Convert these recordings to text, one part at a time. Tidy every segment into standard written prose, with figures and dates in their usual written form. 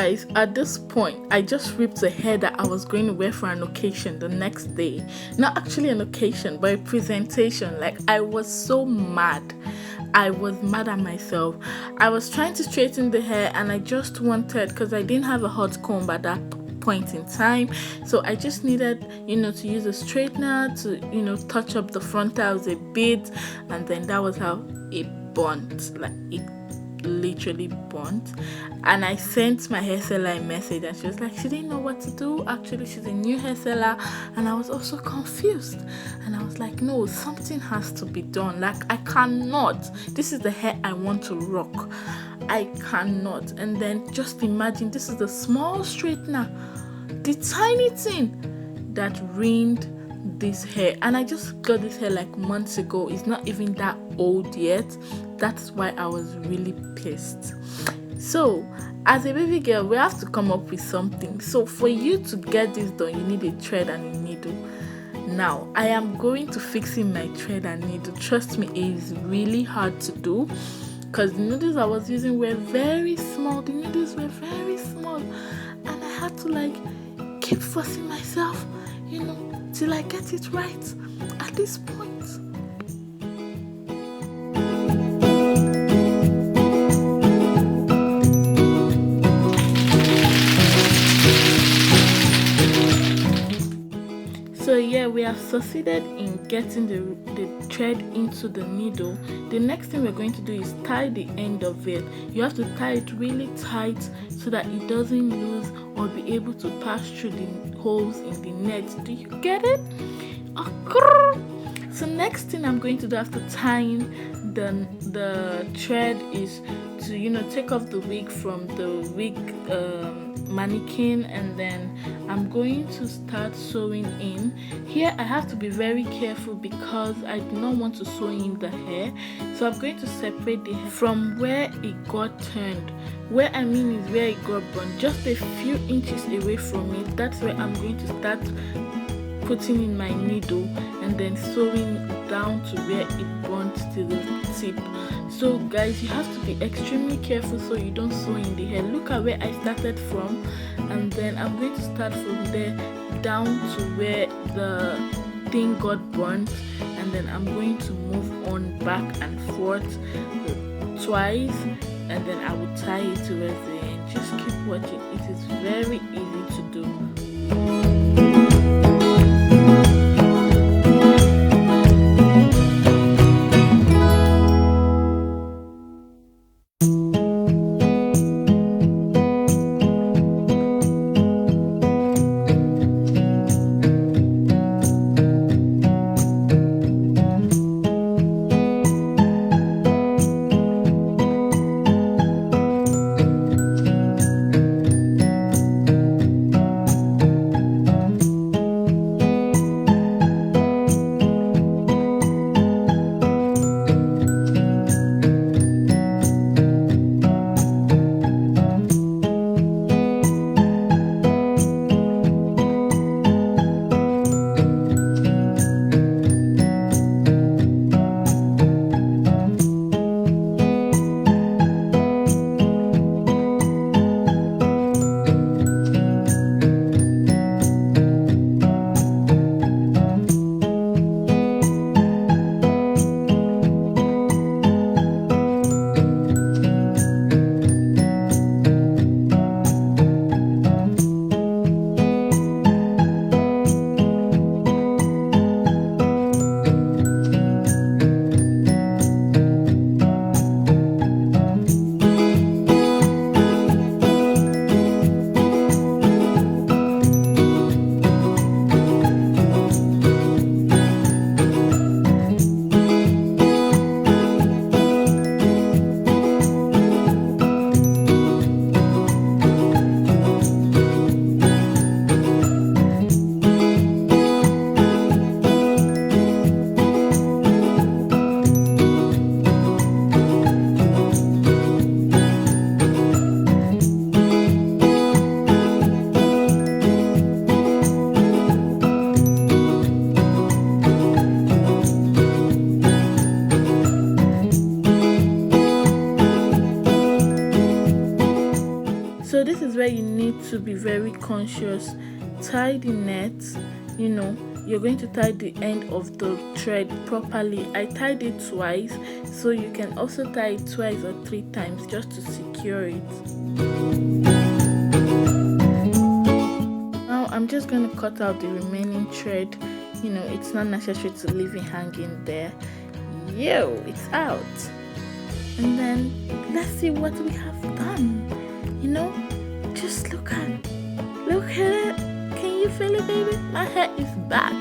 guys, at this point, I just ripped the hair that I was going to wear for an occasion the next day. Not actually an occasion, but a presentation. Like, I was so mad. I was mad at myself. I was trying to straighten the hair, and I just wanted, because I didn't have a hot comb at that point in time, so I just needed, to use a straightener to, touch up the frontals a bit, and then that was how it burnt. Like, it literally burnt. And I sent my hairstylist a message, and she was like, she didn't know what to do. Actually, she's a new hairstylist, and I was also confused. And I was like, no, something has to be done. Like, I cannot. This is the hair I want to rock. I cannot. And then just imagine, this is the small straightener, the tiny thing that ruined this hair. And I just got this hair like months ago. It's not even that old yet. That's why I was really pissed. So as a baby girl, we have to come up with something. So for you to get this done, you need a thread and a needle. Now I am going to fixing my thread and needle. Trust me, it is really hard to do, because the needles I was using were very small. And I had to keep forcing myself, till I get it right at this point. So yeah, we have succeeded in getting the thread into the needle. The next thing we're going to do is tie the end of it. You have to tie it really tight so that it doesn't lose or be able to pass through the holes in the net. Do you get it? So next thing I'm going to do after tying the thread is to take off the wig from the wig mannequin, and then I'm going to start sewing in. Here I have to be very careful because I do not want to sew in the hair, so I'm going to separate the hair from where it got turned. Where I mean is where it got burned, just a few inches away from it. That's where I'm going to start putting in my needle and then sewing down to where it burnt to the tip. So guys, you have to be extremely careful so you don't sew in the hair. Look at where I started from, and then I'm going to start from there down to where the thing got burnt, and then I'm going to move on back and forth twice, and then I will tie it towards the end. Just keep watching. It is very easy to do. to be very conscious. Tie the net, you're going to tie the end of the thread properly. I tied it twice, so you can also tie it twice or 3 times just to secure it. Now I'm just going to cut out the remaining thread. It's not necessary to leave it hanging there. It's out. And then let's see what we have done. Just look at it. Can you feel it, baby? My hair is back.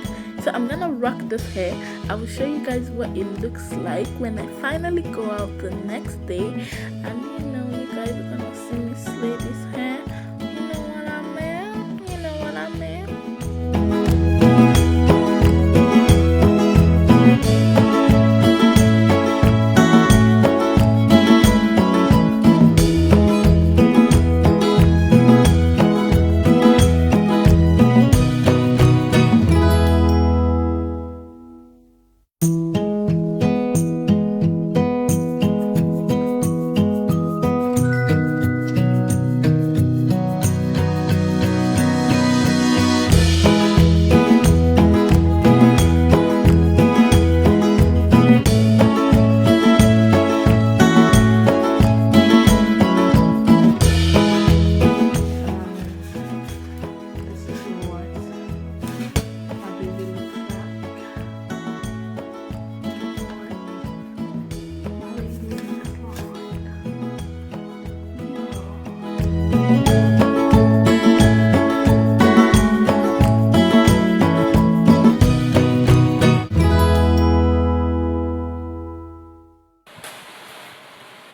So I'm gonna rock this hair. I will show you guys what it looks like when I finally go out the next day, and you guys are gonna see me slay this